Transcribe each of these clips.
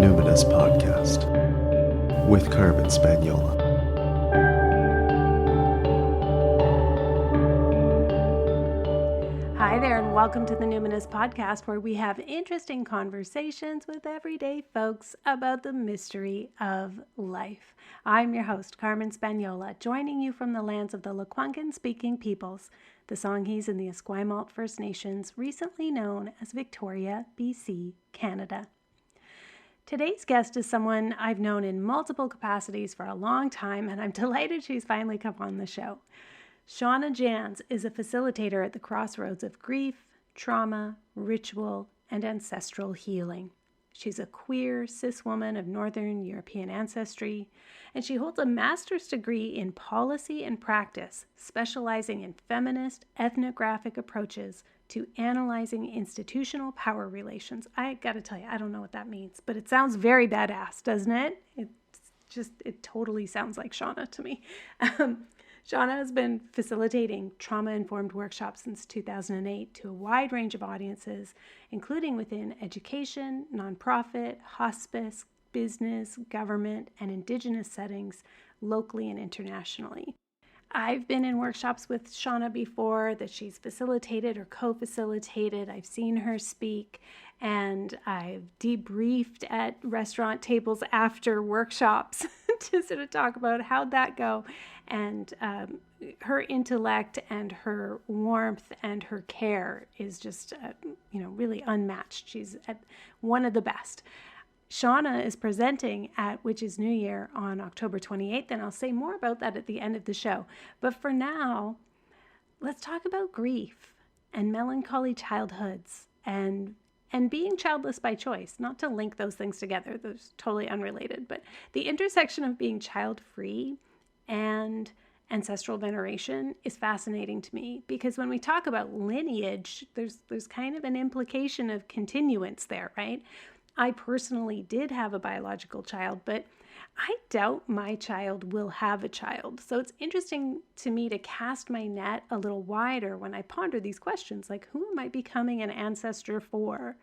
Numinous Podcast with Carmen Spaniola. Hi there, and welcome to the Numinous Podcast, where we have interesting conversations with everyday folks about the mystery of life. I'm your host, Carmen Spaniola, joining you from the lands of the Lekwungen-speaking peoples, the Songhees and the Esquimalt First Nations, recently known as Victoria, BC, Canada. Today's guest is someone I've known in multiple capacities for a long time, and I'm delighted she's finally come on the show. Shauna Janz is a facilitator at the crossroads of grief, trauma, ritual, and ancestral healing. She's a queer, cis woman of Northern European ancestry, and she holds a master's degree in policy and practice, specializing in feminist, ethnographic approaches to analyzing institutional power relations. I gotta tell you, I don't know what that means, but it sounds very badass, doesn't it? It totally sounds like Shauna to me. Shauna has been facilitating trauma-informed workshops since 2008 to a wide range of audiences, including within education, nonprofit, hospice, business, government, and Indigenous settings, locally and internationally. I've been in workshops with Shauna before that she's facilitated or co-facilitated. I've seen her speak, and I've debriefed at restaurant tables after workshops to sort of talk about how'd that go. And her intellect and her warmth and her care is just, really unmatched. She's one of the best. Shauna is presenting at Witches New Year on October 28th, and I'll say more about that at the end of the show. But for now, let's talk about grief and melancholy childhoods and being childless by choice. Not to link those things together, those totally unrelated, but the intersection of being child-free and ancestral veneration is fascinating to me, because when we talk about lineage, there's kind of an implication of continuance there, right? I personally did have a biological child, but I doubt my child will have a child. So it's interesting to me to cast my net a little wider when I ponder these questions, like who am I becoming an ancestor for?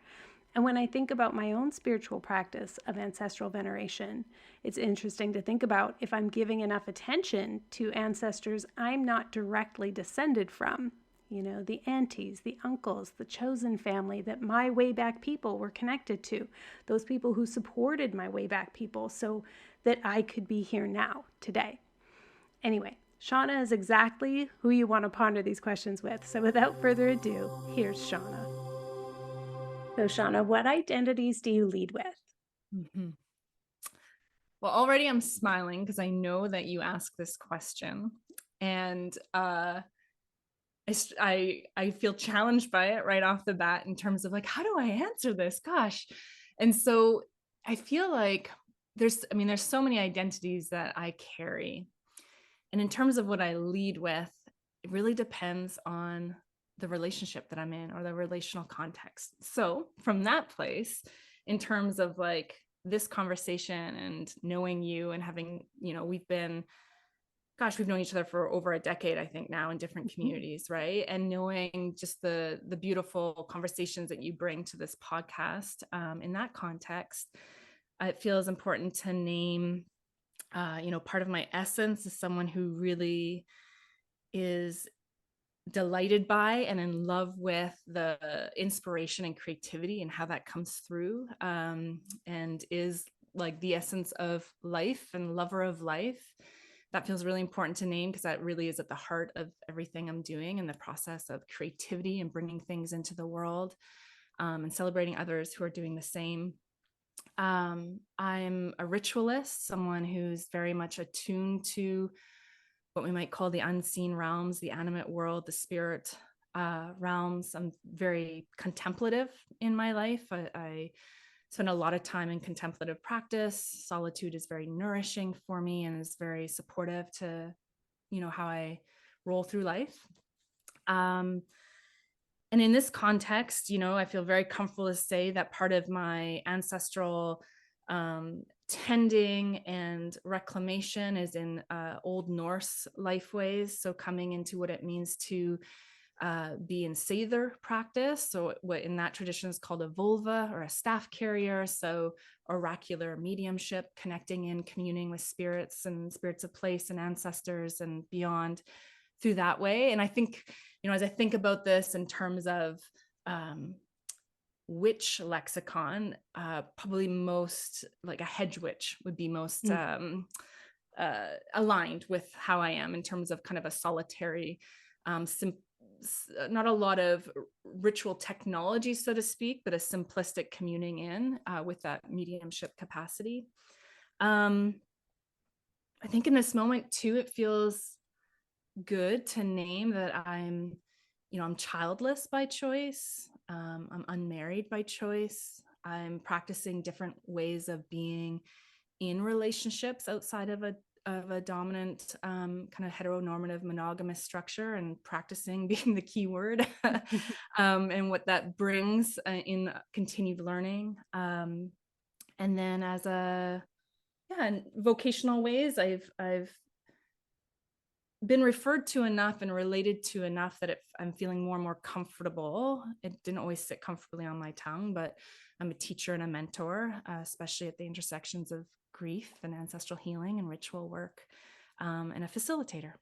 And when I think about my own spiritual practice of ancestral veneration, it's interesting to think about if I'm giving enough attention to ancestors I'm not directly descended from. The aunties, the uncles, the chosen family that my wayback people were connected to, those people who supported my wayback people so that I could be here now, today. Anyway, Shauna is exactly who you want to ponder these questions with. So without further ado, here's Shauna. So Shauna, what identities do you lead with? Mm-hmm. Well, already I'm smiling because I know that you asked this question, and I feel challenged by it right off the bat in terms of like, how do I answer this? Gosh. And so I feel like there's so many identities that I carry. And in terms of what I lead with, it really depends on the relationship that I'm in or the relational context. So from that place, in terms of like this conversation and knowing you and having, we've known each other for over a decade, I think now in different communities, right? And knowing just the beautiful conversations that you bring to this podcast, in that context, it feels important to name, part of my essence is someone who really is delighted by and in love with the inspiration and creativity and how that comes through, and is like the essence of life and lover of life. That feels really important to name because that really is at the heart of everything I'm doing in the process of creativity and bringing things into the world, and celebrating others who are doing the same. I'm a ritualist, someone who's very much attuned to what we might call the unseen realms, the animate world, the spirit realms. I'm very contemplative in my life. I spend a lot of time in contemplative practice. Solitude is very nourishing for me and is very supportive to, how I roll through life. And in this context, I feel very comfortable to say that part of my ancestral tending and reclamation is in Old Norse life ways. So coming into what it means to be in Sather practice. So what in that tradition is called a vulva or a staff carrier. So oracular mediumship, connecting in, communing with spirits and spirits of place and ancestors and beyond through that way. And I think, as I think about this in terms of witch lexicon, probably most like a hedge witch would be most aligned with how I am in terms of kind of a solitary, not a lot of ritual technology, so to speak, but a simplistic communing in with that mediumship capacity. I think in this moment too, it feels good to name that I'm childless by choice. I'm unmarried by choice. I'm practicing different ways of being in relationships outside of a dominant kind of heteronormative monogamous structure, and practicing being the key word, and what that brings in continued learning. And then as in vocational ways, I've been referred to enough and related to enough that I'm feeling more and more comfortable. It didn't always sit comfortably on my tongue, but I'm a teacher and a mentor, especially at the intersections of grief and ancestral healing and ritual work, and a facilitator.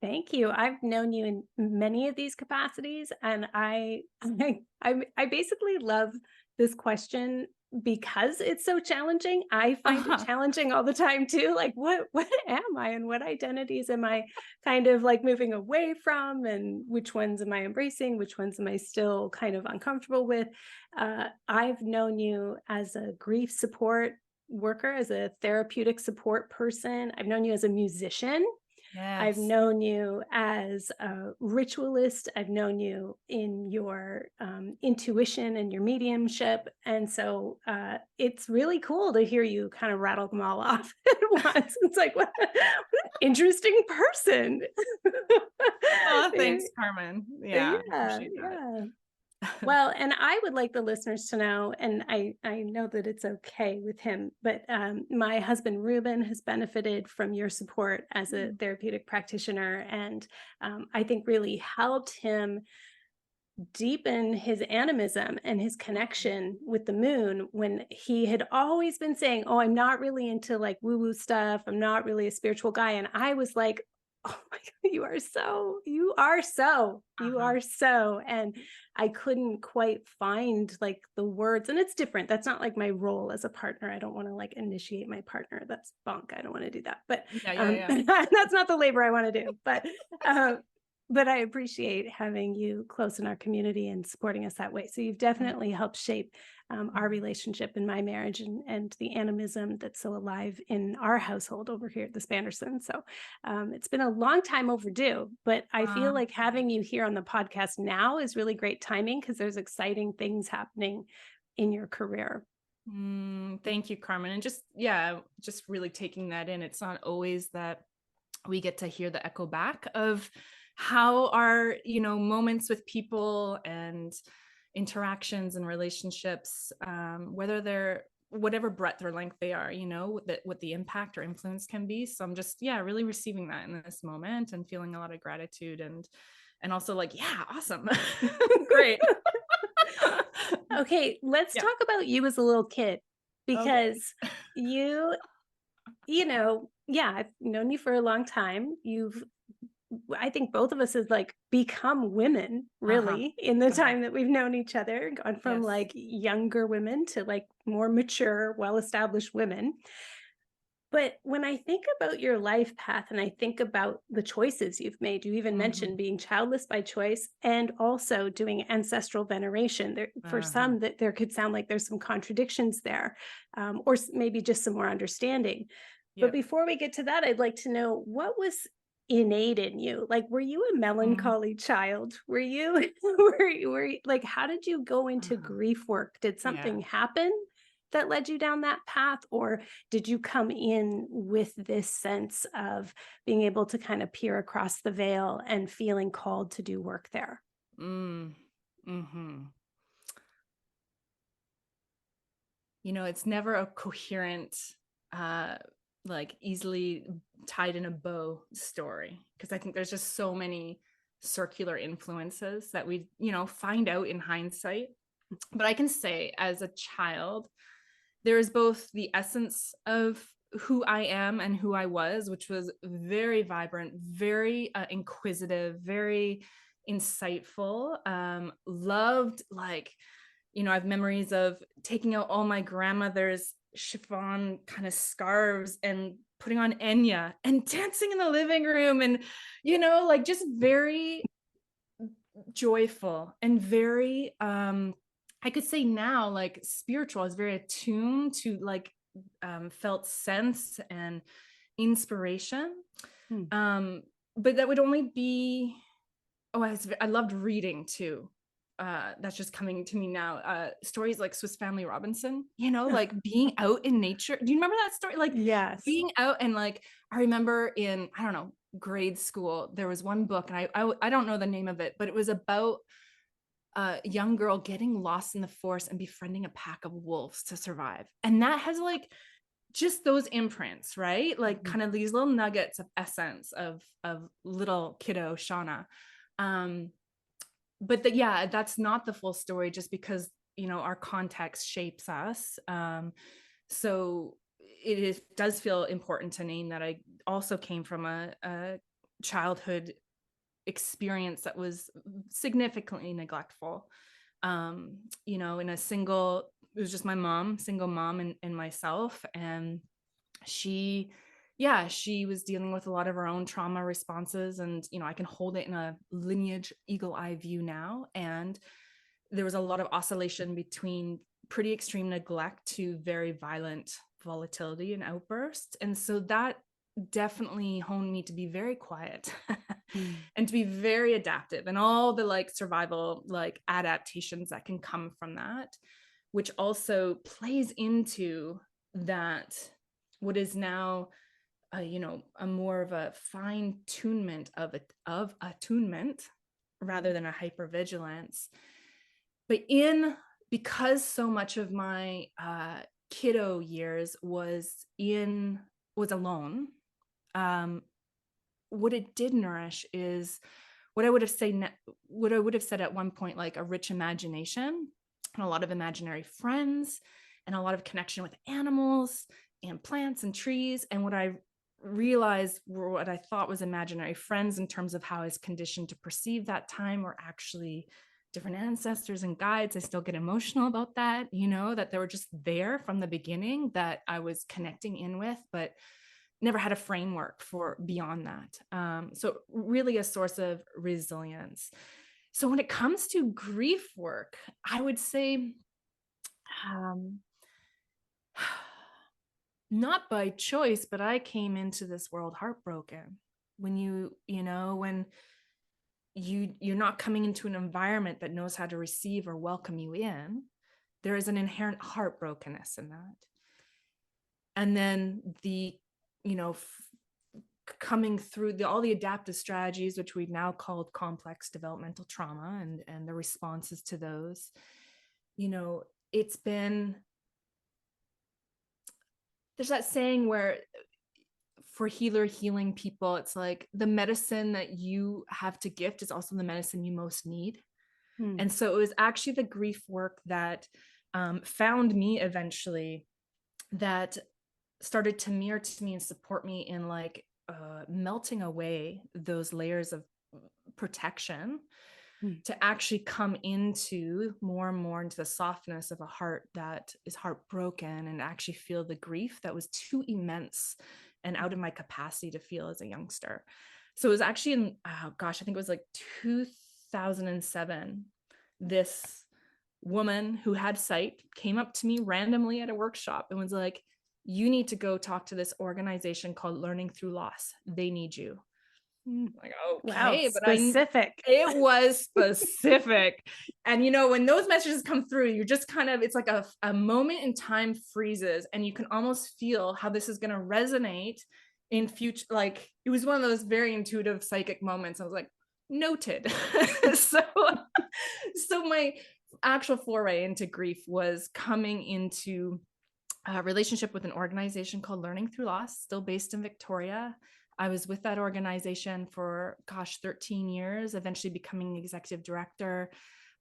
Thank you. I've known you in many of these capacities, and I basically love this question because it's so challenging. I find it challenging all the time too. Like, what am I, and what identities am I kind of like moving away from, and which ones am I embracing? Which ones am I still kind of uncomfortable with? I've known you as a grief support worker, as a therapeutic support person. I've known you as a musician. Yes. I've known you as a ritualist. I've known you in your intuition and your mediumship. And so it's really cool to hear you kind of rattle them all off at once. It's like, what an interesting person. Oh, thanks, Carmen. Yeah, appreciate that. Yeah. Well, and I would like the listeners to know, and I know that it's okay with him, but my husband, Ruben, has benefited from your support as a therapeutic practitioner, and I think really helped him deepen his animism and his connection with the moon, when he had always been saying, oh, I'm not really into like woo-woo stuff. I'm not really a spiritual guy. And I was like, oh my God, you are so. And I couldn't quite find like the words, and it's different. That's not like my role as a partner. I don't want to like initiate my partner. That's bunk. I don't want to do that. But that's not the labor I want to do. But I appreciate having you close in our community and supporting us that way. So you've definitely helped shape our relationship in my marriage, and the animism that's so alive in our household over here at the Spanderson. So it's been a long time overdue, but I feel like having you here on the podcast now is really great timing, because there's exciting things happening in your career. Thank you, Carmen. And just really taking that in. It's not always that we get to hear the echo back of how our, moments with people and interactions and relationships, whether they're whatever breadth or length they are, what the impact or influence can be. So I'm just, really receiving that in this moment and feeling a lot of gratitude and also like, awesome. Great. Okay. Let's talk about you as a little kid, because I've known you for a long time. I think both of us have like become women really in the time that we've known each other, gone from like younger women to like more mature, well-established women. But when I think about your life path and I think about the choices you've made, you even mentioned being childless by choice and also doing ancestral veneration. There, for some, that there could sound like there's some contradictions there, or maybe just some more understanding. But before we get to that, I'd like to know, what was innate in you? Like, were you a melancholy child? Were you, were you like, how did you go into grief work? Did something happen that led you down that path? Or did you come in with this sense of being able to kind of peer across the veil and feeling called to do work there? It's never a coherent, like easily tied in a bow story, because I think there's just so many circular influences that we, find out in hindsight. But I can say as a child, there is both the essence of who I am and who I was, which was very vibrant, very inquisitive, very insightful, loved, like, I have memories of taking out all my grandmother's chiffon kind of scarves and putting on Enya and dancing in the living room, and, like, just very joyful and very, I could say now, like, spiritual. I was very attuned to, like, felt sense and inspiration. But that would only be, I loved reading too. That's just coming to me now. Stories like Swiss Family Robinson, like being out in nature. Do you remember that story? Like, Yes. Being out, and like, I remember in, I don't know, grade school, there was one book, and I don't know the name of it, but it was about a young girl getting lost in the forest and befriending a pack of wolves to survive. And that has, like, just those imprints, right? Like, kind of these little nuggets of essence of little kiddo Shauna. But that's not the full story, just because, our context shapes us. So does feel important to name that I also came from a childhood experience that was significantly neglectful. In it was just my mom, single mom, and myself. And she was dealing with a lot of her own trauma responses. And, I can hold it in a lineage eagle eye view now. And there was a lot of oscillation between pretty extreme neglect to very violent volatility and outbursts. And so that definitely honed me to be very quiet and to be very adaptive, and all the, like, survival, like, adaptations that can come from that, which also plays into that, what is now a more of a fine tunement of attunement rather than a hypervigilance. But because so much of my kiddo years was alone, what it did nourish is what I would have said at one point, like, a rich imagination and a lot of imaginary friends and a lot of connection with animals and plants and trees. And what I realized were what I thought was imaginary friends in terms of how I was conditioned to perceive that time were actually different ancestors and guides. I still get emotional about that, that they were just there from the beginning, that I was connecting in with, but never had a framework for beyond that. So really a source of resilience. So when it comes to grief work, I would say, not by choice, but I came into this world heartbroken. When when you're not coming into an environment that knows how to receive or welcome you in, there is an inherent heartbrokenness in that. And then the, coming through all the adaptive strategies, which we've now called complex developmental trauma, and the responses to those, it's been, there's that saying where for healing people, it's like the medicine that you have to gift is also the medicine you most need. And so it was actually the grief work that found me eventually, that started to mirror to me and support me in, like, melting away those layers of protection to actually come into more and more into the softness of a heart that is heartbroken, and actually feel the grief that was too immense and out of my capacity to feel as a youngster. So it was actually in, I think it was like 2007, this woman who had sight came up to me randomly at a workshop and was like, "You need to go talk to this organization called Learning Through Loss. They need you." Like, okay, wow, but specific. it was specific. And when those messages come through, you're just kind of, it's like a moment in time freezes, and you can almost feel how this is going to resonate in future. Like, it was one of those very intuitive psychic moments. I was like, noted. so my actual foray into grief was coming into a relationship with an organization called Learning Through Loss, still based in Victoria. I was with that organization for, 13 years, eventually becoming the executive director.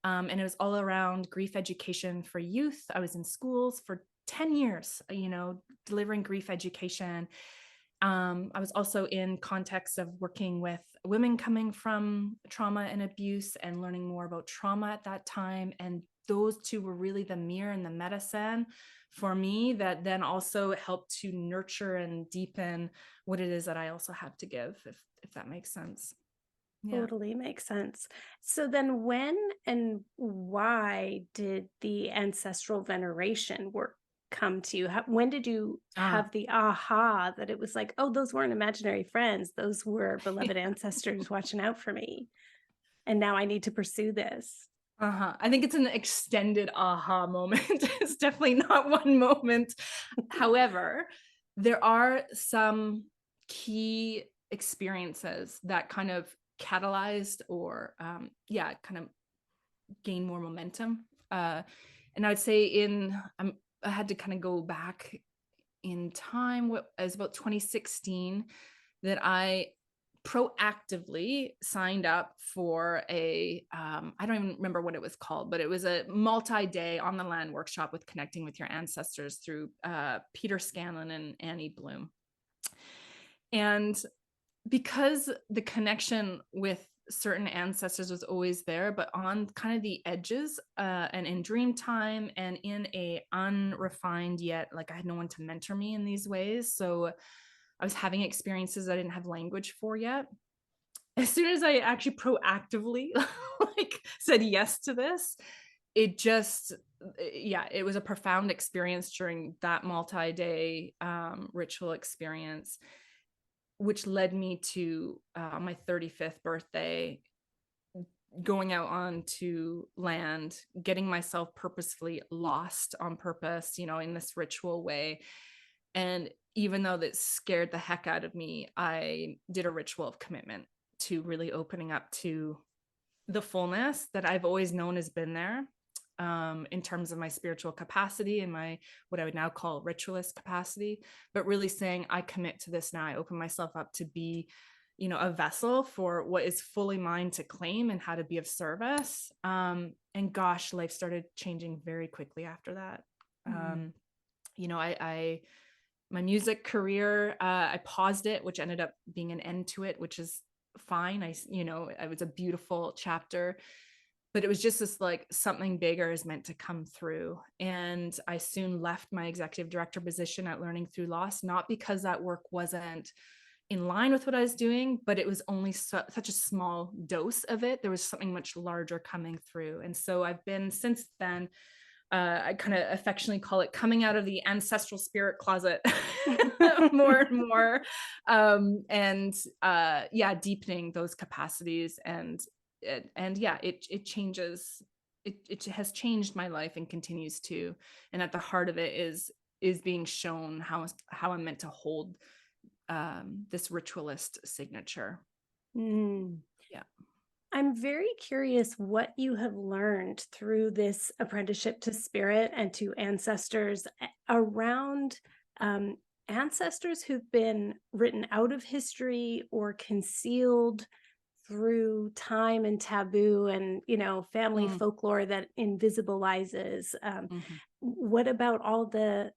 And it was all around grief education for youth. I was in schools for 10 years, delivering grief education. I was also in context of working with women coming from trauma and abuse and learning more about trauma at that time. And those two were really the mirror and the medicine for me that then also helped to nurture and deepen what it is that I also have to give, if that makes sense. Yeah. Totally makes sense. So then when and why did the ancestral veneration work come to you? When did you Ah. have the aha that it was like, oh, those weren't imaginary friends. Those were beloved ancestors watching out for me. And now I need to pursue this. I think it's an extended aha moment. It's definitely not one moment. However, there are some key experiences that kind of catalyzed or kind of gain more momentum. And I'd say I had to kind of go back in time. What as about 2016 that I proactively signed up for I don't even remember what it was called, but it was a multi-day on the land workshop with connecting with your ancestors through Peter Scanlon and Annie Bloom. And because the connection with certain ancestors was always there, but on kind of the edges, and in dream time and in a unrefined yet, like I had no one to mentor me in these ways. So I was having experiences I didn't have language for yet. As soon as I actually proactively said yes to this, it just, it was a profound experience during that multi-day ritual experience, which led me to my 35th birthday, going out onto land, getting myself purposefully lost on purpose, in this ritual way. And even though that scared the heck out of me, I did a ritual of commitment to really opening up to the fullness that I've always known has been there, in terms of my spiritual capacity and my, what I would now call ritualist capacity, but really saying, I commit to this now. I open myself up to be, a vessel for what is fully mine to claim and how to be of service. And gosh, life started changing very quickly after that. I my music career, I paused it, which ended up being an end to it, which is fine. It was a beautiful chapter, but it was just this like something bigger is meant to come through. And I soon left my executive director position at Learning Through Loss, not because that work wasn't in line with what I was doing, but it was only such a small dose of it. There was something much larger coming through. And so I've been since then, I kind of affectionately call it coming out of the ancestral spirit closet more and more. Deepening those capacities it changes. It has changed my life and continues to. And at the heart of it is being shown how I'm meant to hold this ritualist signature. Yeah. I'm very curious what you have learned through this apprenticeship to spirit and to ancestors around ancestors who've been written out of history or concealed through time and taboo and, family folklore that invisibilizes. What about all the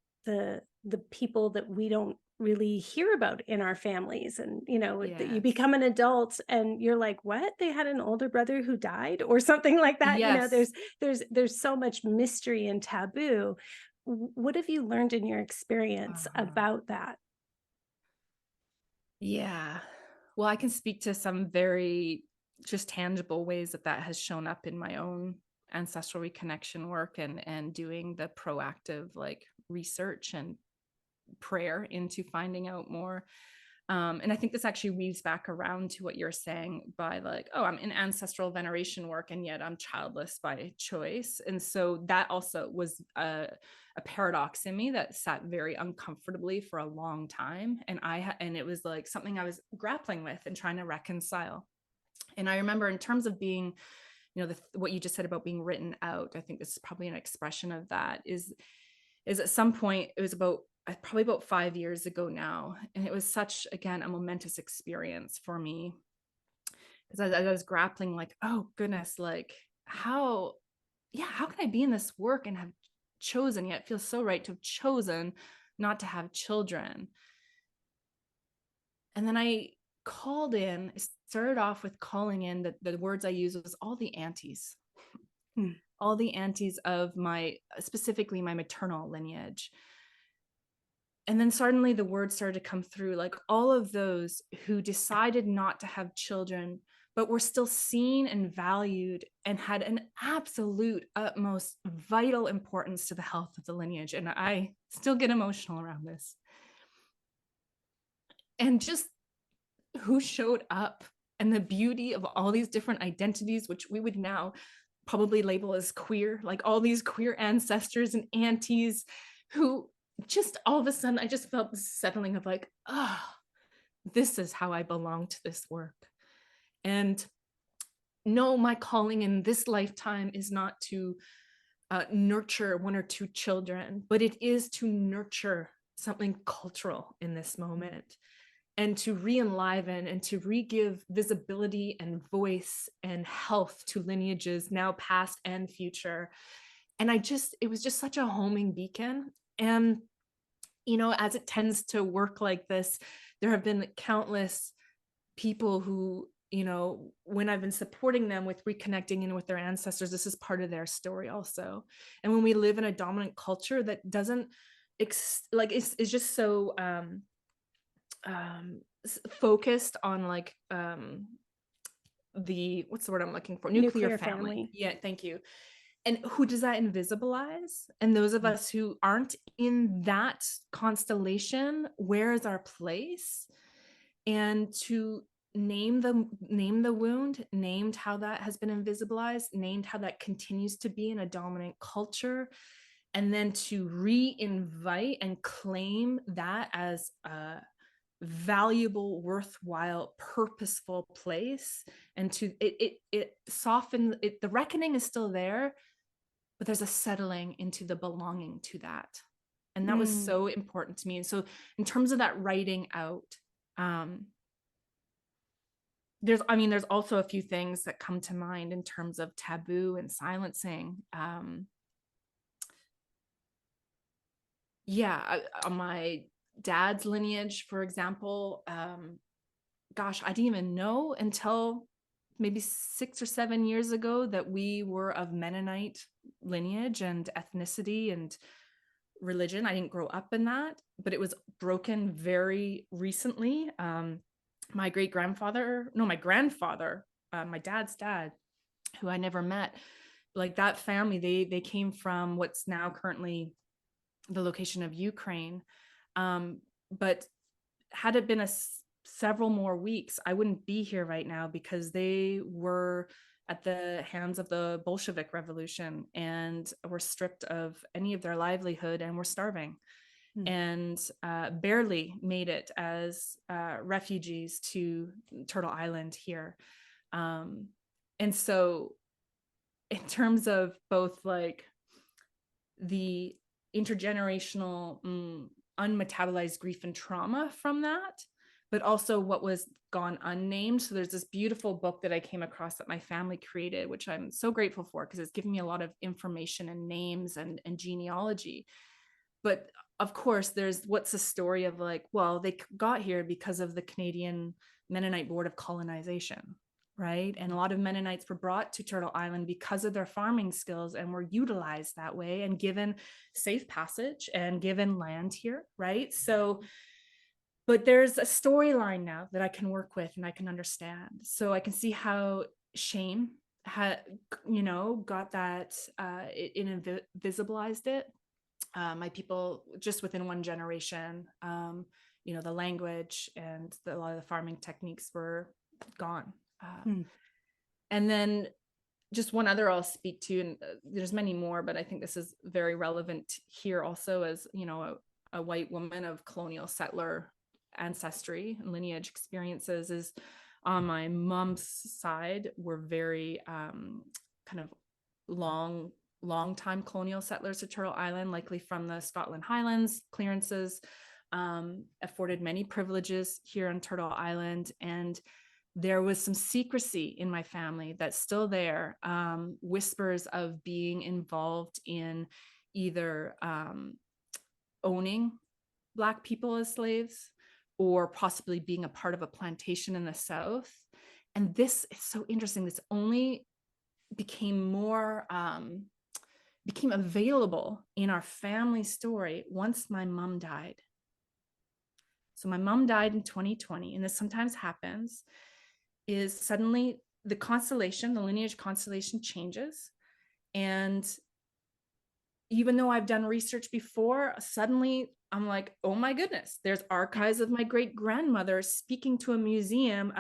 people that we don't really hear about in our families? And that you become an adult and you're like, what, they had an older brother who died or something like that. Yes. There's so much mystery and taboo. What have you learned in your experience about that? Yeah. Well, I can speak to some very just tangible ways that has shown up in my own ancestral reconnection work and doing the proactive research and prayer into finding out more. And I think this actually weaves back around to what you're saying by I'm in ancestral veneration work and yet I'm childless by choice. And so that also was a paradox in me that sat very uncomfortably for a long time. And it was like something I was grappling with and trying to reconcile. And I remember in terms of being, what you just said about being written out, I think this is probably an expression of that is at some point it was about probably about 5 years ago now. And it was such, again, a momentous experience for me, because I was grappling like, oh goodness, like how can I be in this work and have chosen, yet it feels so right to have chosen not to have children. And then I started off with calling in, the words I used was all the aunties, all the aunties of specifically my maternal lineage. And then suddenly the words started to come through, like all of those who decided not to have children, but were still seen and valued and had an absolute utmost vital importance to the health of the lineage. And I still get emotional around this. And just who showed up, and the beauty of all these different identities, which we would now probably label as queer, like all these queer ancestors and aunties who just all of a sudden I just felt this settling of like, oh, this is how I belong to this work. And no, my calling in this lifetime is not to nurture one or two children, but it is to nurture something cultural in this moment, and to re-enliven and to re-give visibility and voice and health to lineages now past and future. And it was just such a homing beacon. And, as it tends to work like this, there have been countless people who, when I've been supporting them with reconnecting in with their ancestors, this is part of their story also. And when we live in a dominant culture that doesn't it's just so focused on like what's the word I'm looking for? Nuclear family. Yeah, thank you. And who does that invisibilize? And those of us who aren't in that constellation, where is our place? And to name the wound, named how that has been invisibilized, named how that continues to be in a dominant culture, and then to re-invite and claim that as a valuable, worthwhile, purposeful place, and to it soften it. The reckoning is still there, but there's a settling into the belonging to that. And that was so important to me. And so in terms of that writing out, there's also a few things that come to mind in terms of taboo and silencing. On my dad's lineage, for example, I didn't even know until maybe 6 or 7 years ago that we were of Mennonite lineage and ethnicity and religion. I didn't grow up in that, but it was broken very recently. My grandfather, my dad's dad, who I never met, like that family, they came from what's now currently the location of Ukraine. But had it been several more weeks, I wouldn't be here right now, because they were at the hands of the Bolshevik Revolution and were stripped of any of their livelihood and were starving. And barely made it as refugees to Turtle Island here. And so in terms of both like the intergenerational unmetabolized grief and trauma from that, but also what was gone unnamed. So there's this beautiful book that I came across that my family created, which I'm so grateful for, because it's given me a lot of information and names and genealogy. But of course, there's what's the story of like, well, they got here because of the Canadian Mennonite Board of Colonization, right? And a lot of Mennonites were brought to Turtle Island because of their farming skills and were utilized that way and given safe passage and given land here, right? So, but there's a storyline now that I can work with and I can understand. So I can see how shame had, got that, it invisibilized it. My people, just within one generation, the language and a lot of the farming techniques were gone. And then just one other I'll speak to, and there's many more, but I think this is very relevant here also, as a white woman of colonial settler ancestry and lineage experiences, is on my mom's side were very kind of long longtime colonial settlers to Turtle Island, likely from the Scotland Highlands clearances, afforded many privileges here on Turtle Island. And there was some secrecy in my family that's still there, whispers of being involved in either owning Black people as slaves or possibly being a part of a plantation in the South. And this is so interesting. This only became available in our family story once my mom died. So my mom died in 2020, and this sometimes happens, is suddenly the lineage constellation changes. And even though I've done research before, suddenly I'm like, oh my goodness, there's archives of my great grandmother speaking to a museum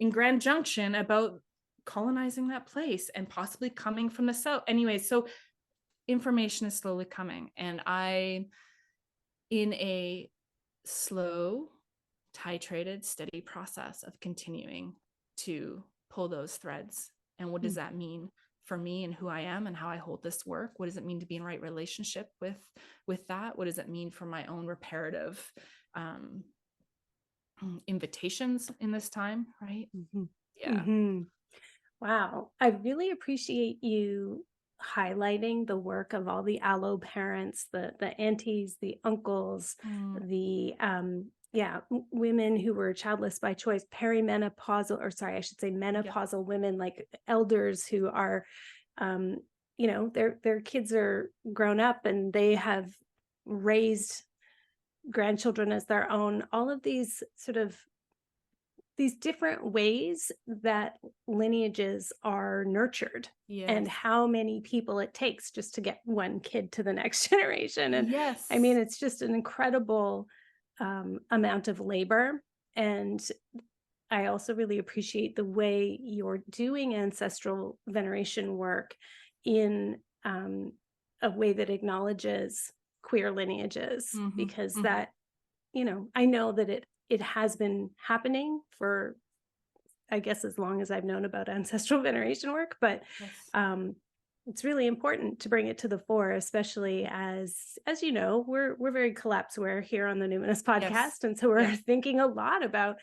in Grand Junction about colonizing that place and possibly coming from the South. Anyway, so information is slowly coming, and I, in a slow, titrated, steady process of continuing to pull those threads. And what does that mean for me and who I am and how I hold this work? What does it mean to be in right relationship with that? What does it mean for my own reparative invitations in this time, right? Mm-hmm. Yeah. Mm-hmm. Wow. I really appreciate you highlighting the work of all the allo parents, the aunties, the uncles, the women who were childless by choice, menopausal women, like elders who are their kids are grown up and they have raised grandchildren as their own. All of these these different ways that lineages are nurtured. Yes. And how many people it takes just to get one kid to the next generation. And yes. I mean, it's just an incredible amount of labor. And I also really appreciate the way you're doing ancestral veneration work in a way that acknowledges queer lineages, because that, I know that it has been happening for, I guess, as long as I've known about ancestral veneration work, but it's really important to bring it to the fore, especially as you know, we're very collapseware here on the Numinous podcast. And so we're thinking a lot about,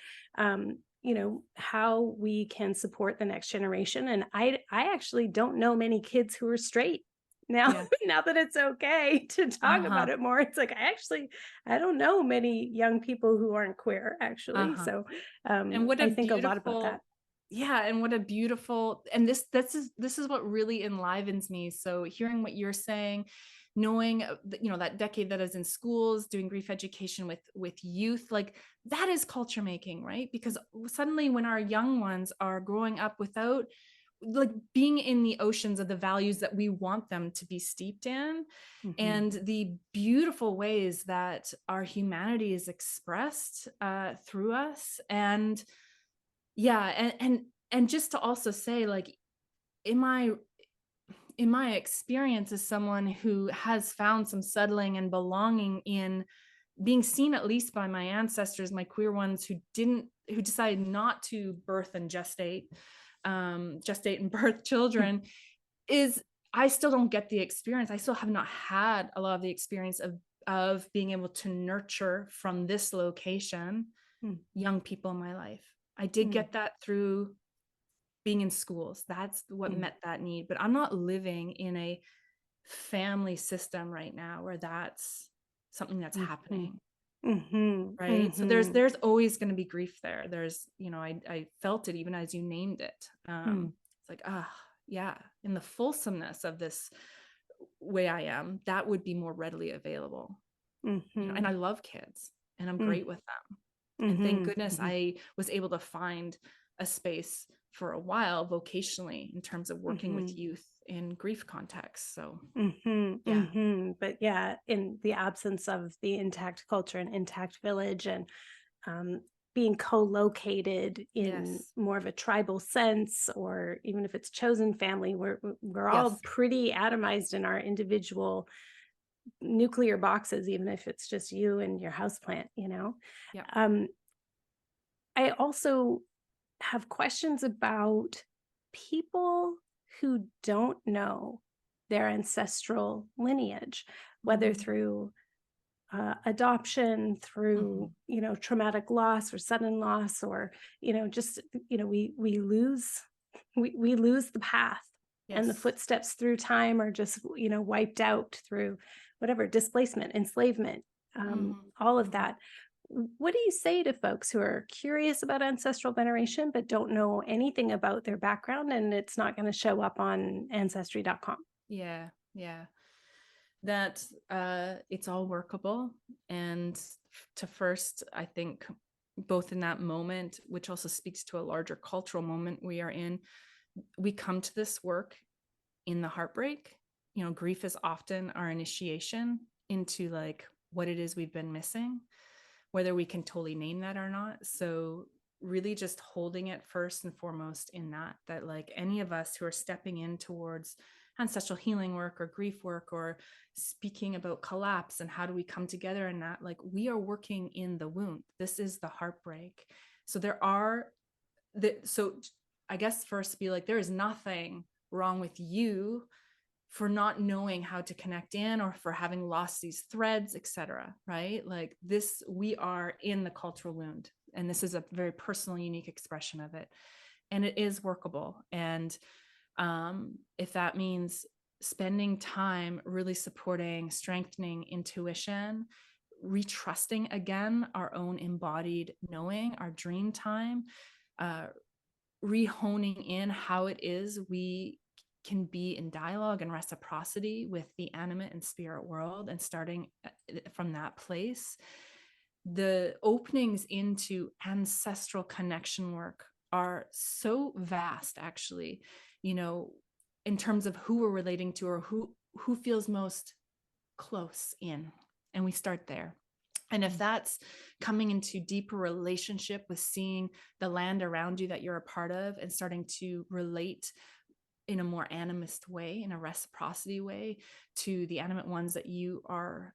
how we can support the next generation. And I actually don't know many kids who are straight now. Now that it's okay to talk about it more, it's like I don't know many young people who aren't queer, actually. So and what I think a lot about that. Yeah, and what a beautiful, and this is what really enlivens me. So hearing what you're saying, knowing that decade that is in schools doing grief education with youth, like that is culture making, right? Because suddenly when our young ones are growing up without like being in the oceans of the values that we want them to be steeped in, and the beautiful ways that our humanity is expressed through us. And and just to also say, like, in my experience as someone who has found some settling and belonging in being seen, at least by my ancestors, my queer ones who decided not to birth and gestate and birth children, is I still don't get the experience. I still have not had a lot of the experience of being able to nurture from this location young people in my life. I did get that through being in schools. That's what met that need. But I'm not living in a family system right now where that's something that's happening. Right. So there's always going to be grief there. There's, I felt it even as you named it. It's like, in the fulsomeness of this way I am, that would be more readily available. And I love kids and I'm great with them. And thank goodness I was able to find a space for a while vocationally in terms of working with youth in grief contexts. So, But in the absence of the intact culture and intact village, and being co-located in more of a tribal sense, or even if it's chosen family, we're all pretty atomized in our individual nuclear boxes, even if it's just you and your houseplant, I also have questions about people who don't know their ancestral lineage, whether through adoption, through, traumatic loss or sudden loss, or, just, we lose the path, and the Yes. footsteps through time are just, wiped out through whatever, displacement, enslavement, all of that. What do you say to folks who are curious about ancestral veneration, but don't know anything about their background, and it's not going to show up on ancestry.com? Yeah. Yeah. That it's all workable. And to first, I think, both in that moment, which also speaks to a larger cultural moment we are in, we come to this work in the heartbreak. Grief is often our initiation into like what it is we've been missing, whether we can totally name that or not. So really just holding it first and foremost in that like any of us who are stepping in towards ancestral healing work or grief work or speaking about collapse and how do we come together in that, like we are working in the wound. This is the heartbreak. So so I guess first be like, there is nothing wrong with you for not knowing how to connect in or for having lost these threads, etc. Right? Like this, we are in the cultural wound, and this is a very personal, unique expression of it, and it is workable. And if that means spending time really supporting, strengthening intuition, retrusting again our own embodied knowing, our dream time, rehoning in how it is we can be in dialogue and reciprocity with the animate and spirit world, and starting from that place, the openings into ancestral connection work are so vast, actually, in terms of who we're relating to or who feels most close in. And we start there. And if that's coming into deeper relationship with seeing the land around you that you're a part of and starting to relate in a more animist way, in a reciprocity way, to the animate ones that you are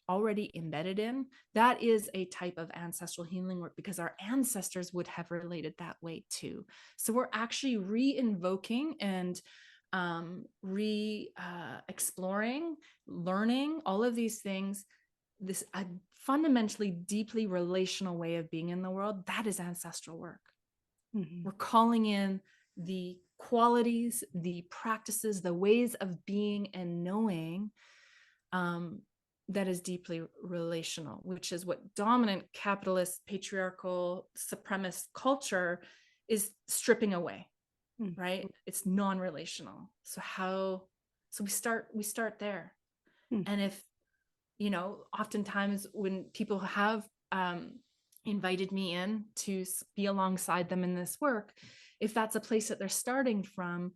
already embedded in, that is a type of ancestral healing work, because our ancestors would have related that way too. So we're actually re-invoking and exploring, learning all of these things, this fundamentally deeply relational way of being in the world. That is ancestral work. We're calling in the qualities, the practices, the ways of being and knowing that is deeply relational, which is what dominant capitalist, patriarchal, supremacist culture is stripping away, right? It's non-relational. So we start there. And if, oftentimes when people have invited me in to be alongside them in this work, if that's a place that they're starting from,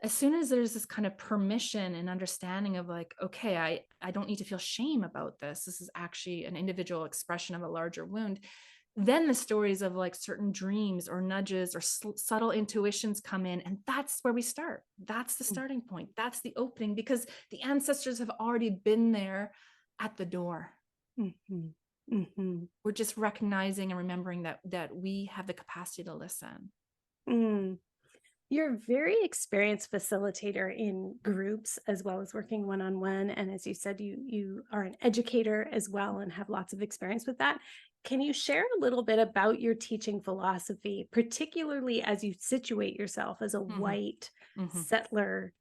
as soon as there's this kind of permission and understanding of like, okay, I don't need to feel shame about this. This is actually an individual expression of a larger wound. Then the stories of like certain dreams or nudges or subtle intuitions come in. And that's where we start. That's the starting point. That's the opening, because the ancestors have already been there at the door. We're just recognizing and remembering that we have the capacity to listen. You're a very experienced facilitator in groups as well as working one-on-one. And as you said, you are an educator as well and have lots of experience with that. Can you share a little bit about your teaching philosophy, particularly as you situate yourself as a white settler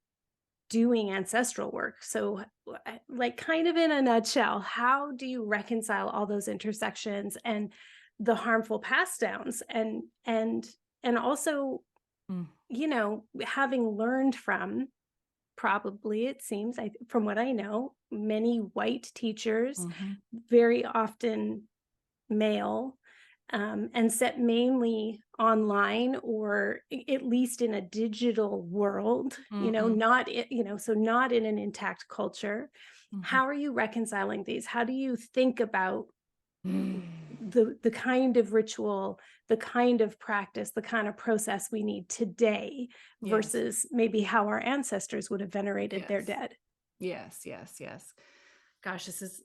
doing ancestral work? So like, kind of in a nutshell, how do you reconcile all those intersections and the harmful pass downs and also having learned from, probably, it seems, from what I know, many white teachers, very often male, and set mainly online, or at least in a digital world, not, so not in an intact culture. How are you reconciling these? How do you think about the kind of ritual, the kind of practice, the kind of process we need today versus maybe how our ancestors would have venerated their dead? Yes. Gosh, this is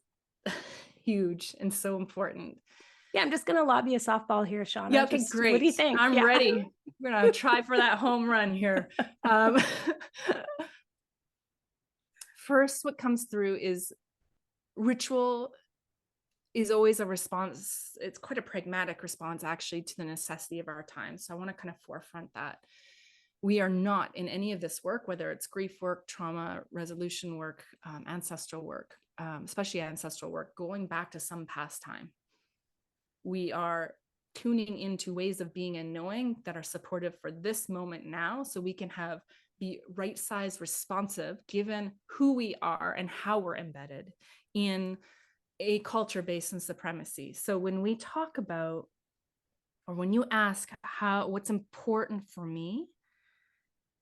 huge and so important. Yeah, I'm just going to lob you a softball here, Shauna. Yeah, okay, great. What do you think? I'm ready. We're going to try for that home run here. first, what comes through is ritual is always a response. It's quite a pragmatic response, actually, to the necessity of our time. So I want to kind of forefront that. We are not in any of this work, whether it's grief work, trauma resolution work, ancestral work, especially ancestral work, going back to some past time. We are tuning into ways of being and knowing that are supportive for this moment now, so we can be right size responsive given who we are and how we're embedded in a culture based in supremacy. So when we talk about, or when you ask what's important for me,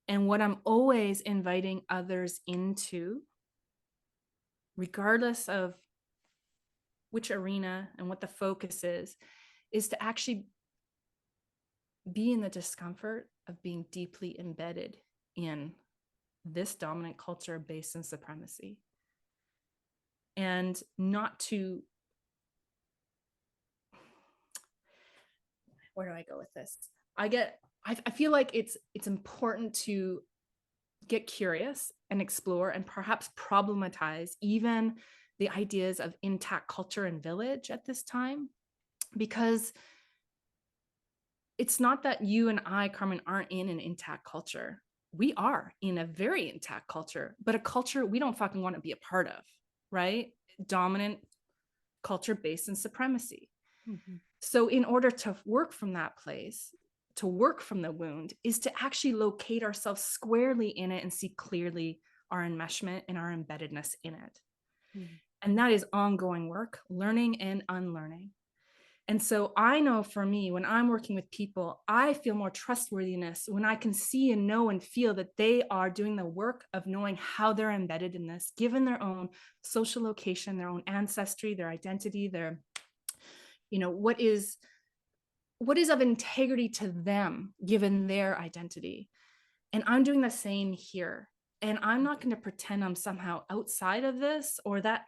and what I'm always inviting others into, regardless of which arena and what the focus is to actually be in the discomfort of being deeply embedded in this dominant culture based in supremacy. And not to, where do I go with this? I feel like it's important to get curious and explore and perhaps problematize even the ideas of intact culture and village at this time, because it's not that you and I, Carmen, aren't in an intact culture. We are in a very intact culture, but a culture we don't fucking want to be a part of, right? Dominant culture based in supremacy. Mm-hmm. So in order to work from that place, to work from the wound, is to actually locate ourselves squarely in it and see clearly our enmeshment and our embeddedness in it. Mm-hmm. And that is ongoing work, learning and unlearning. And so I know for me, when I'm working with people, I feel more trustworthiness when I can see and know and feel that they are doing the work of knowing how they're embedded in this, given their own social location, their own ancestry, their identity, their, what is of integrity to them, given their identity. And I'm doing the same here. And I'm not going to pretend I'm somehow outside of this, or that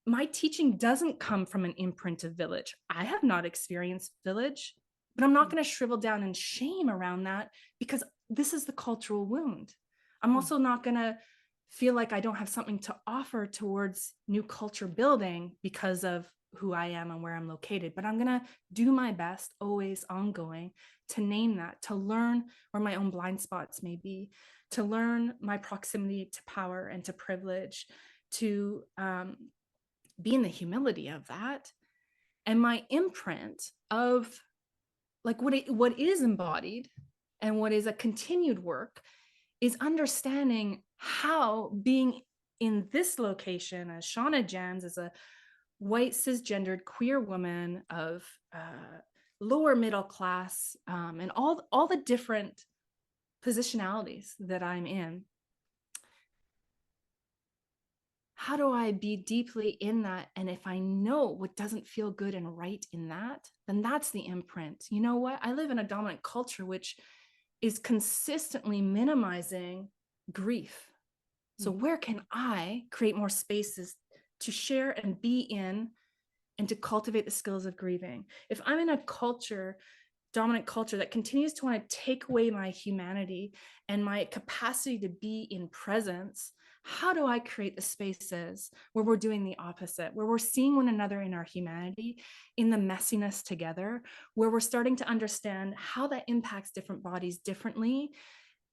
my teaching doesn't come from an imprint of village. I have not experienced village, but I'm not going to shrivel down in shame around that, because this is the cultural wound. I'm also not going to feel like I don't have something to offer towards new culture building because of who I am and where I'm located. But I'm going to do my best, always ongoing, to name that, to learn where my own blind spots may be, to learn my proximity to power and to privilege, to be in the humility of that, and my imprint of like what is embodied and what is a continued work is understanding how being in this location as Shauna Janz, as a white cisgendered queer woman of lower middle class, and all the different positionalities that I'm in, how do I be deeply in that? And if I know what doesn't feel good and right in that, then that's the imprint. You know what? I live in a dominant culture which is consistently minimizing grief. So where can I create more spaces to share and be in and to cultivate the skills of grieving? If I'm in a culture, dominant culture, that continues to want to take away my humanity and my capacity to be in presence, how do I create the spaces where we're doing the opposite, where we're seeing one another in our humanity, in the messiness together, where we're starting to understand how that impacts different bodies differently,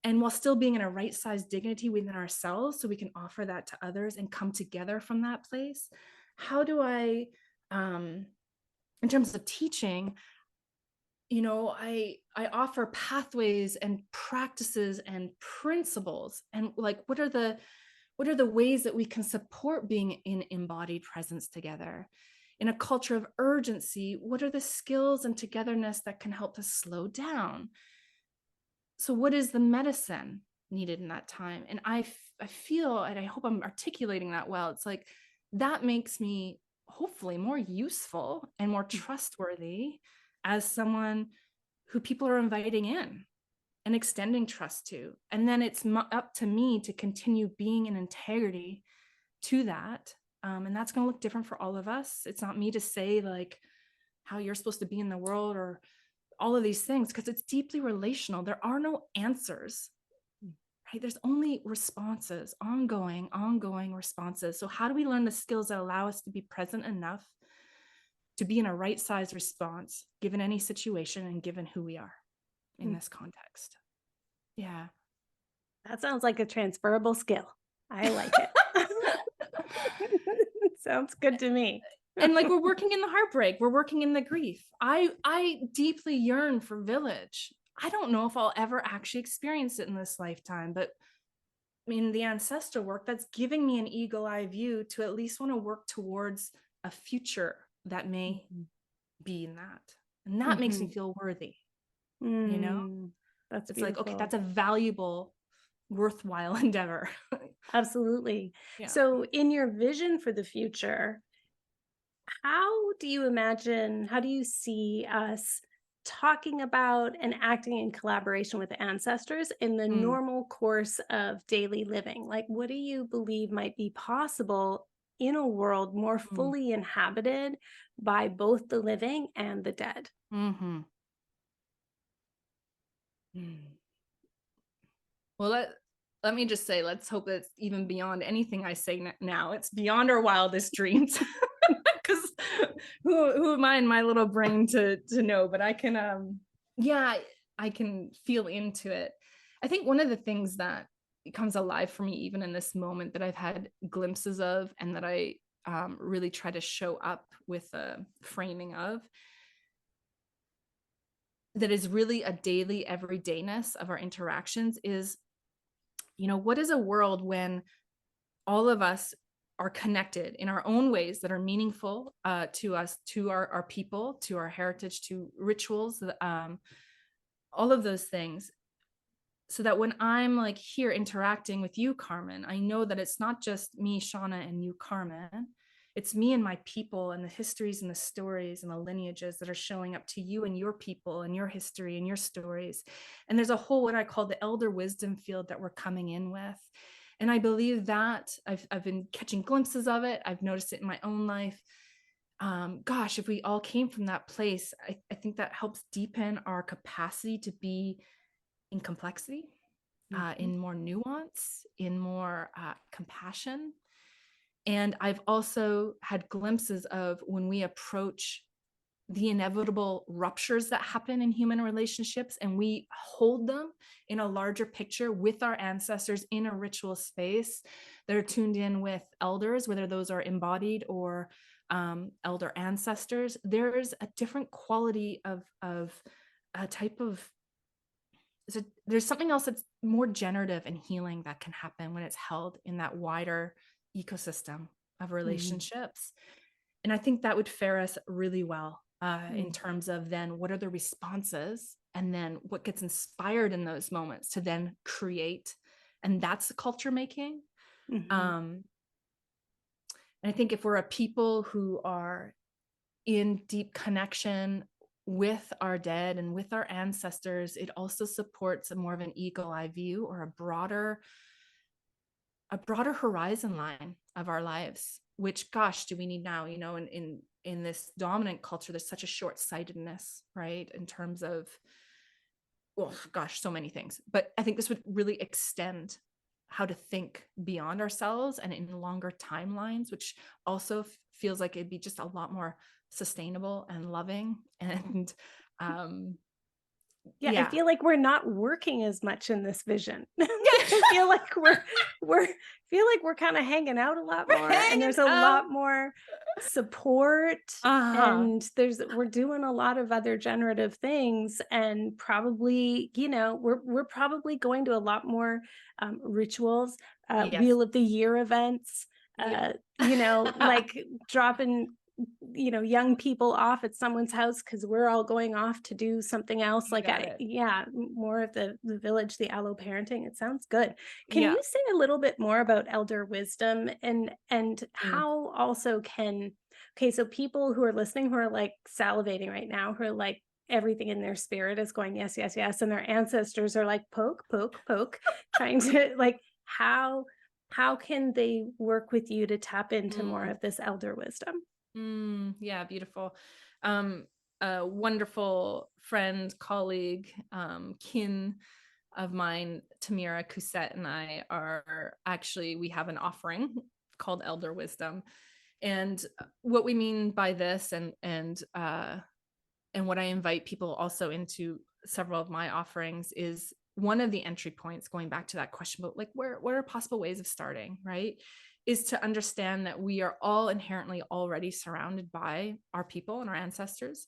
and while still being in a right-sized dignity within ourselves, so we can offer that to others and come together from that place? How do I, in terms of teaching, I offer pathways and practices and principles, and like, what are the ways that we can support being in embodied presence together in a culture of urgency? What are the skills and togetherness that can help us slow down? So what is the medicine needed in that time? And I feel, and I hope I'm articulating that well, it's like that makes me hopefully more useful and more trustworthy as someone who people are inviting in and extending trust to. And then it's up to me to continue being in integrity to that. And that's going to look different for all of us. It's not me to say like how you're supposed to be in the world or all of these things, because it's deeply relational. There are no answers, right? There's only responses, ongoing responses. So how do we learn the skills that allow us to be present enough to be in a right size response, given any situation and given who we are in this context? Yeah. That sounds like a transferable skill. I like it. Sounds good to me. And like, we're working in the heartbreak, we're working in the grief. I deeply yearn for village. I don't know if I'll ever actually experience it in this lifetime, but in the ancestor work, that's giving me an eagle eye view to at least want to work towards a future that may be in that. And that makes me feel worthy. You know, That's it's beautiful. like, okay, that's a valuable, worthwhile endeavor. Absolutely. Yeah. So in your vision for the future, how do you see us talking about and acting in collaboration with ancestors in the normal course of daily living? Like, what do you believe might be possible in a world more fully inhabited by both the living and the dead? Well, let me just say, let's hope it's even beyond anything I say now. It's beyond our wildest dreams. Because who am I in my little brain to know? But I can, I can feel into it. I think one of the things that comes alive for me, even in this moment, that I've had glimpses of, and that I really try to show up with a framing of, that is really a daily everydayness of our interactions, is, what is a world when all of us are connected in our own ways that are meaningful to us, to our people, to our heritage, to rituals, all of those things. So that when I'm like here interacting with you, Carmen, I know that it's not just me, Shauna, and you, Carmen. It's me and my people, and the histories and the stories and the lineages that are showing up to you and your people and your history and your stories. And there's a whole, what I call the elder wisdom field that we're coming in with. And I believe that I've been catching glimpses of it. I've noticed it in my own life. Gosh, if we all came from that place, I think that helps deepen our capacity to be in complexity, in more nuance, in more compassion. And I've also had glimpses of when we approach the inevitable ruptures that happen in human relationships, and we hold them in a larger picture with our ancestors in a ritual space that are tuned in with elders, whether those are embodied or elder ancestors. There's a different quality of a type of, there's something else that's more generative and healing that can happen when it's held in that wider ecosystem of relationships. And I think that would fare us really well in terms of then what are the responses, and then what gets inspired in those moments to then create. And that's the culture making. And I think if we're a people who are in deep connection with our dead and with our ancestors, it also supports a more of an eagle eye view, or a broader horizon line of our lives, which, gosh, do we need now? In this dominant culture, there's such a short-sightedness, right? In terms of, well, gosh, so many things. But I think this would really extend how to think beyond ourselves and in longer timelines, which also feels like it'd be just a lot more sustainable and loving. And I feel like we're not working as much in this vision. I feel like we're kind of hanging out a lot more, and there's a lot more support, and we're doing a lot of other generative things, and probably, we're probably going to a lot more rituals, Wheel of the Year events, like dropping young people off at someone's house because we're all going off to do something else. More of the village, the allo parenting. It sounds good. Can you say a little bit more about elder wisdom and how also so people who are listening, who are like salivating right now, who are like, everything in their spirit is going, yes, yes, yes. And their ancestors are like, poke, poke, poke, trying to like, how can they work with you to tap into more of this elder wisdom? Yeah, beautiful. A wonderful friend, colleague, kin of mine, Tamira Cousett, and I we have an offering called Elder Wisdom. And what we mean by this, and what I invite people also into several of my offerings, is one of the entry points, going back to that question about like what are possible ways of starting, right? Is to understand that we are all inherently already surrounded by our people and our ancestors.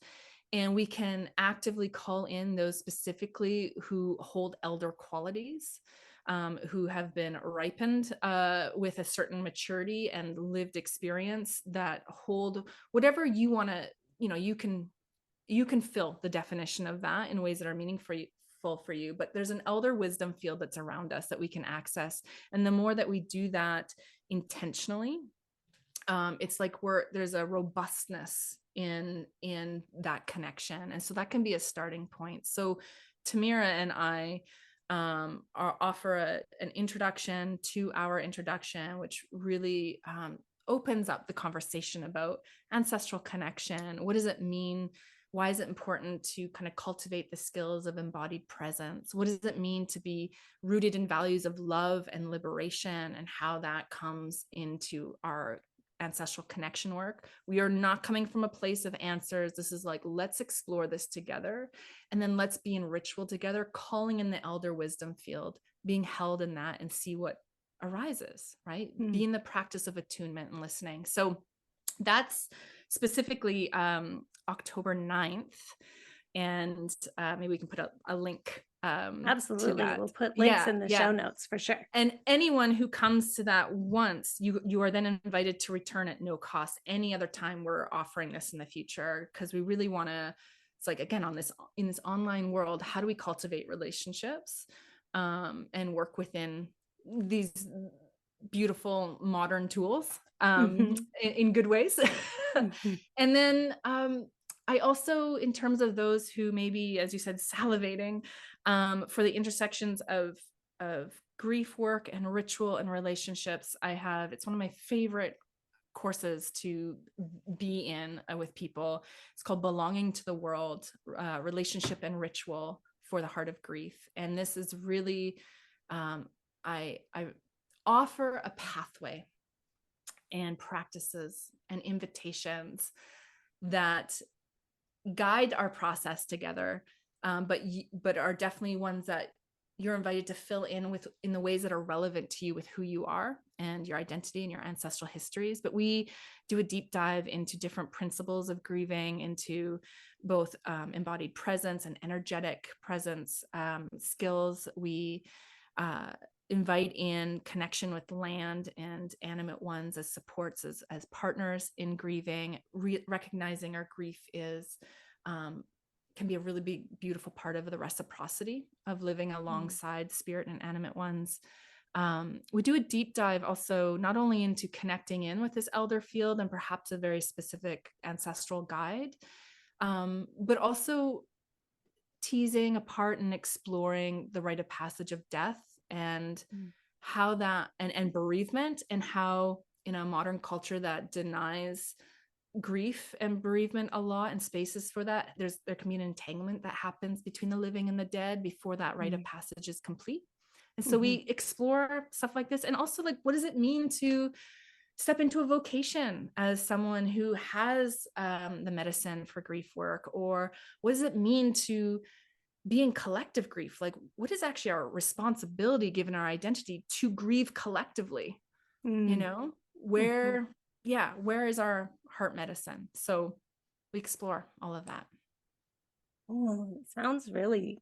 And we can actively call in those specifically who hold elder qualities, who have been ripened with a certain maturity and lived experience, that hold whatever you want to, you can fill the definition of that in ways that are meaningful for you. But there's an elder wisdom field that's around us that we can access. And the more that we do that intentionally, it's like there's a robustness in that connection. And so that can be a starting point. So Tamira and I offer an introduction to our introduction, which really opens up the conversation about ancestral connection. What does it mean? Why is it important to kind of cultivate the skills of embodied presence? What does it mean to be rooted in values of love and liberation, and how that comes into our ancestral connection work? We are not coming from a place of answers. This is like, let's explore this together, and then let's be in ritual together, calling in the elder wisdom field, being held in that, and see what arises, right? Be in the practice of attunement and listening. So that's specifically October 9th. And maybe we can put a link Absolutely. to that. We'll put links in the show notes for sure. And anyone who comes to that once, you are then invited to return at no cost any other time we're offering this in the future, because we really want to, it's like, again, in this online world, how do we cultivate relationships and work within these beautiful modern tools in good ways. And then I also, in terms of those who maybe, as you said, salivating for the intersections of grief work and ritual and relationships, it's one of my favorite courses to be in with people. It's called Belonging to the World, Relationship and Ritual for the Heart of Grief. And this is really, I offer a pathway and practices and invitations that guide our process together, but are definitely ones that you're invited to fill in the ways that are relevant to you with who you are and your identity and your ancestral histories. But we do a deep dive into different principles of grieving, into both embodied presence and energetic presence skills. We invite in connection with land and animate ones as supports, as partners in grieving, recognizing our grief can be a really big, beautiful part of the reciprocity of living alongside spirit and animate ones. We do a deep dive also, not only into connecting in with this elder field and perhaps a very specific ancestral guide, but also teasing apart and exploring the rite of passage of death, and how that, and bereavement, and how in a modern culture that denies grief and bereavement a lot, and spaces for that, there can be an entanglement that happens between the living and the dead before that rite of passage is complete. And so we explore stuff like this. And also, like, what does it mean to step into a vocation as someone who has the medicine for grief work? Or what does it mean to be in collective grief? Like, what is actually our responsibility given our identity to grieve collectively? Where is our heart medicine? So we explore all of that. Oh, it sounds really,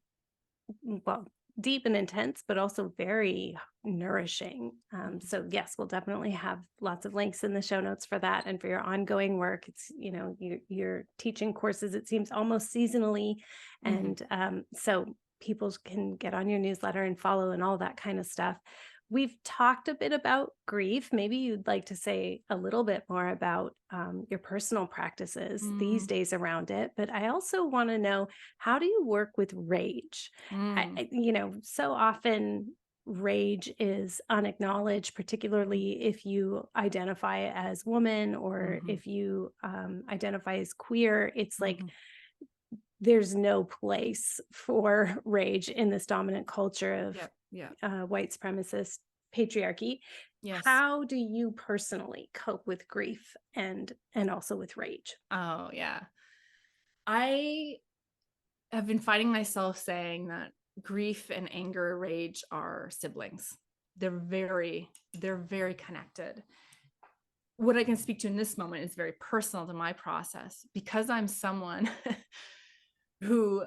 well, deep and intense, but also very nourishing. So yes, we'll definitely have lots of links in the show notes for that, and for your ongoing work. It's, you're teaching courses, it seems, almost seasonally. And so people can get on your newsletter and follow and all that kind of stuff. We've talked a bit about grief. Maybe you'd like to say a little bit more about your personal practices these days around it. But I also want to know, how do you work with rage? So often rage is unacknowledged, particularly if you identify as woman, or if you identify as queer. It's like there's no place for rage in this dominant culture of white supremacist patriarchy. Yes. How do you personally cope with grief and also with rage? Oh, yeah. I have been fighting myself saying that grief and anger, rage are siblings. They're very connected. What I can speak to in this moment is very personal to my process, because I'm someone who,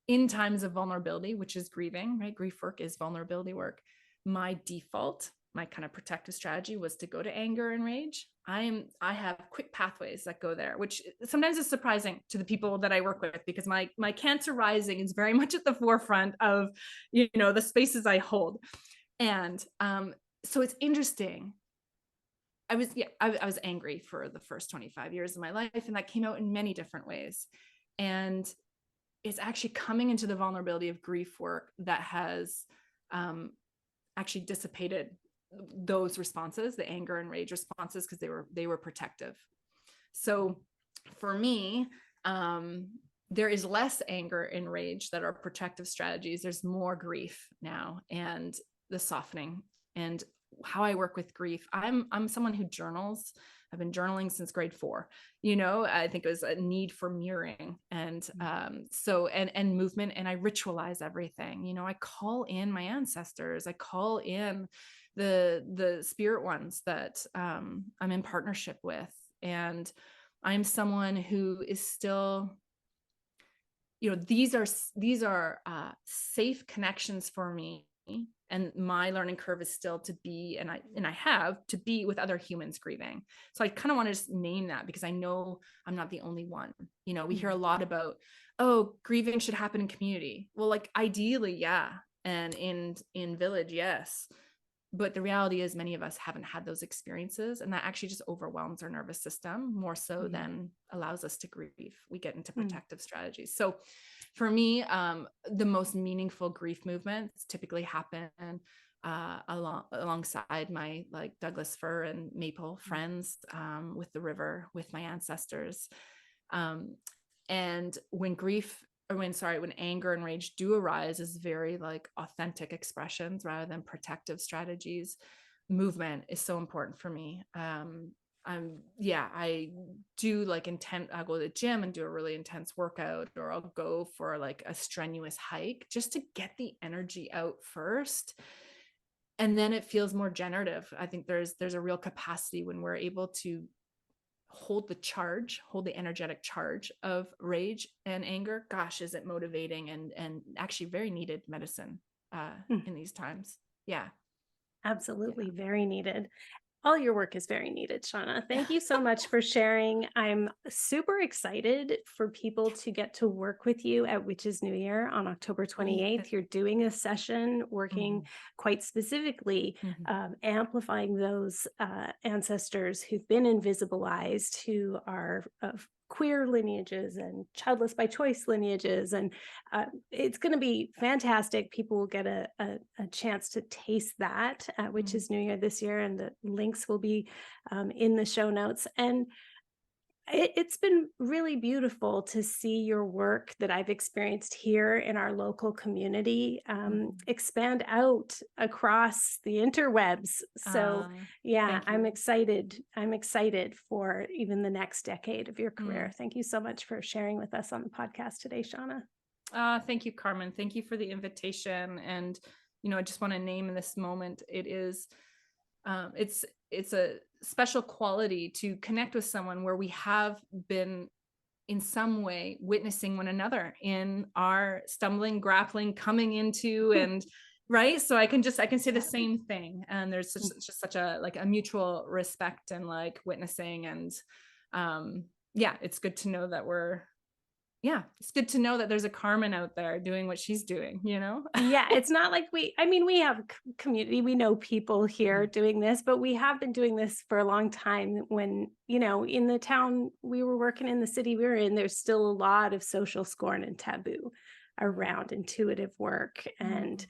in times of vulnerability, which is grieving, right? Grief work is vulnerability work. My default, my kind of protective strategy was to go to anger and rage. I have quick pathways that go there, which sometimes is surprising to the people that I work with, because my Cancer rising is very much at the forefront of, the spaces I hold. And so it's interesting. I was angry for the first 25 years of my life, and that came out in many different ways. And it's actually coming into the vulnerability of grief work that has actually dissipated those responses, the anger and rage responses, because they were protective. So for me, there is less anger and rage that are protective strategies. There's more grief now, and the softening. And how I work with grief, I'm someone who journals. I've been journaling since grade 4. I think it was a need for mirroring and and movement, and I ritualize everything. I call in my ancestors. I call in the spirit ones that I'm in partnership with, and I'm someone who is still, these are safe connections for me. And my learning curve is still to be, and I have to be with other humans grieving. So I kind of want to just name that, because I know I'm not the only one. We hear a lot about, oh, grieving should happen in community. Well, like ideally, yeah. And in village, yes. But the reality is many of us haven't had those experiences, and that actually just overwhelms our nervous system more so than allows us to grieve. We get into protective strategies. So for me, the most meaningful grief movements typically happen alongside my Douglas fir and maple friends, with the river, with my ancestors. And when anger and rage do arise as very authentic expressions rather than protective strategies, movement is so important for me. I do I'll go to the gym and do a really intense workout, or I'll go for a strenuous hike just to get the energy out first. And then it feels more generative. I think there's a real capacity when we're able to hold the energetic charge of rage and anger. Gosh, is it motivating and actually very needed medicine in these times. Yeah. Absolutely. Yeah. Very needed. All your work is very needed, Shauna. Thank you so much for sharing. I'm super excited for people to get to work with you at Witches New Year on October 28th. You're doing a session working quite specifically, amplifying those ancestors who've been invisibilized, who are of queer lineages and childless by choice lineages. And it's going to be fantastic. People will get a chance to taste that at Witches New Year this year, and the links will be in the show notes. And it's been really beautiful to see your work that I've experienced here in our local community expand out across the interwebs. So I'm excited. I'm excited for even the next decade of your career. Thank you so much for sharing with us on the podcast today, Shauna. Thank you, Carmen. Thank you for the invitation. And, I just want to name in this moment, it is, it's a special quality to connect with someone where we have been in some way witnessing one another in our stumbling, grappling, coming into, and right. So I can say the same thing. And there's just such a mutual respect and witnessing. And it's good to know that it's good to know that there's a Carmen out there doing what she's doing, Yeah, it's not like we have community, we know people here doing this, but we have been doing this for a long time. When, in the town we were working in, the city we were in, there's still a lot of social scorn and taboo around intuitive work and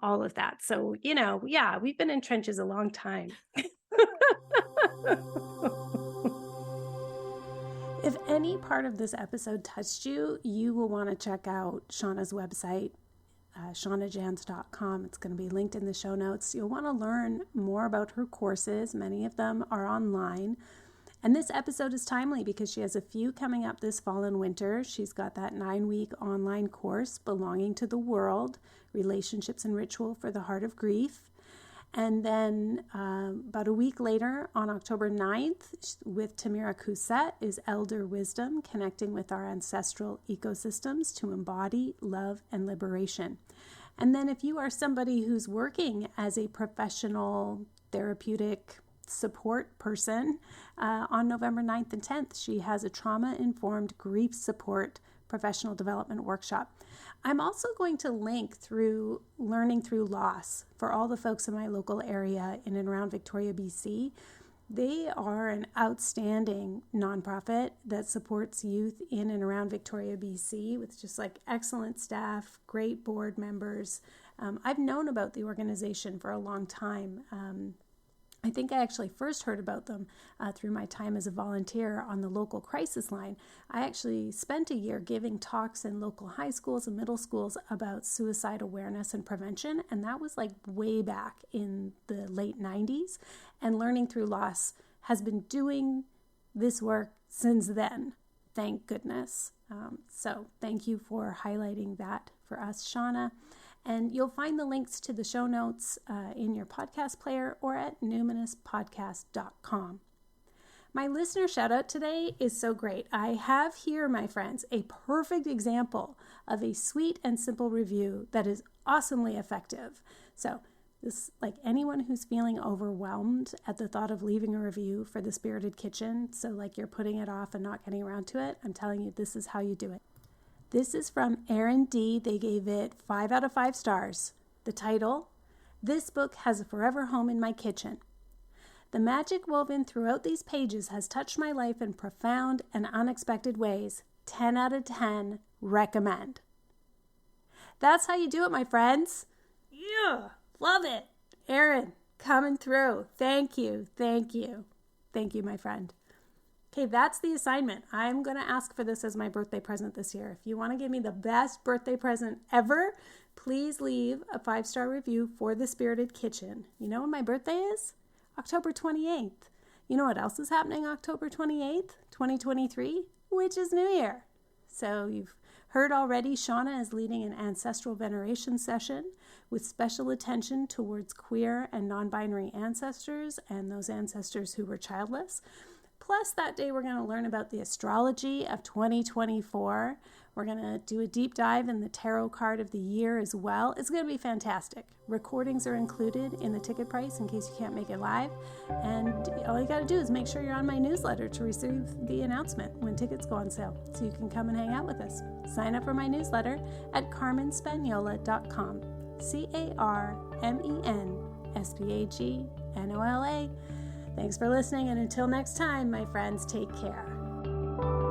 all of that. So, we've been in trenches a long time. If any part of this episode touched you, you will want to check out Shauna's website, shaunajanz.com. It's going to be linked in the show notes. You'll want to learn more about her courses. Many of them are online. And this episode is timely because she has a few coming up this fall and winter. She's got that 9-week online course, Belonging to the World, Relationships and Ritual for the Heart of Grief. And then about a week later, on October 9th, with Tamira Cousett, is Elder Wisdom, Connecting with Our Ancestral Ecosystems to Embody Love and Liberation. And then if you are somebody who's working as a professional therapeutic support person, on November 9th and 10th, she has a trauma-informed grief support professional development workshop. I'm also going to link through Learning Through Loss for all the folks in my local area in and around Victoria, BC. They are an outstanding nonprofit that supports youth in and around Victoria, BC with just like excellent staff, great board members. I've known about the organization for a long time. I think I actually first heard about them through my time as a volunteer on the local crisis line. I actually spent a year giving talks in local high schools and middle schools about suicide awareness and prevention, and that was like way back in the late 90s. And Learning Through Loss has been doing this work since then, thank goodness. So thank you for highlighting that for us, Shauna. And you'll find the links to the show notes in your podcast player or at numinouspodcast.com. My listener shout out today is so great. I have here, my friends, a perfect example of a sweet and simple review that is awesomely effective. So this, like anyone who's feeling overwhelmed at the thought of leaving a review for The Spirited Kitchen, so like you're putting it off and not getting around to it, I'm telling you, this is how you do it. This is from Aaron D. They gave it 5 out of 5 stars. The title, "This book has a forever home in my kitchen. The magic woven throughout these pages has touched my life in profound and unexpected ways. 10 out of 10, recommend." That's how you do it, my friends. Yeah, love it. Aaron, coming through. Thank you, thank you. Thank you, my friend. Okay, that's the assignment. I'm going to ask for this as my birthday present this year. If you want to give me the best birthday present ever, please leave a 5-star review for The Spirited Kitchen. You know when my birthday is? October 28th. You know what else is happening October 28th, 2023? Which is New Year. So you've heard already, Shauna is leading an Ancestral Veneration session with special attention towards queer and non-binary ancestors and those ancestors who were childless. Plus, that day, we're going to learn about the astrology of 2024. We're going to do a deep dive in the tarot card of the year as well. It's going to be fantastic. Recordings are included in the ticket price in case you can't make it live. And all you got to do is make sure you're on my newsletter to receive the announcement when tickets go on sale so you can come and hang out with us. Sign up for my newsletter at carmenspagnola.com. CarmenSpagnola. Thanks for listening, and until next time, my friends, take care.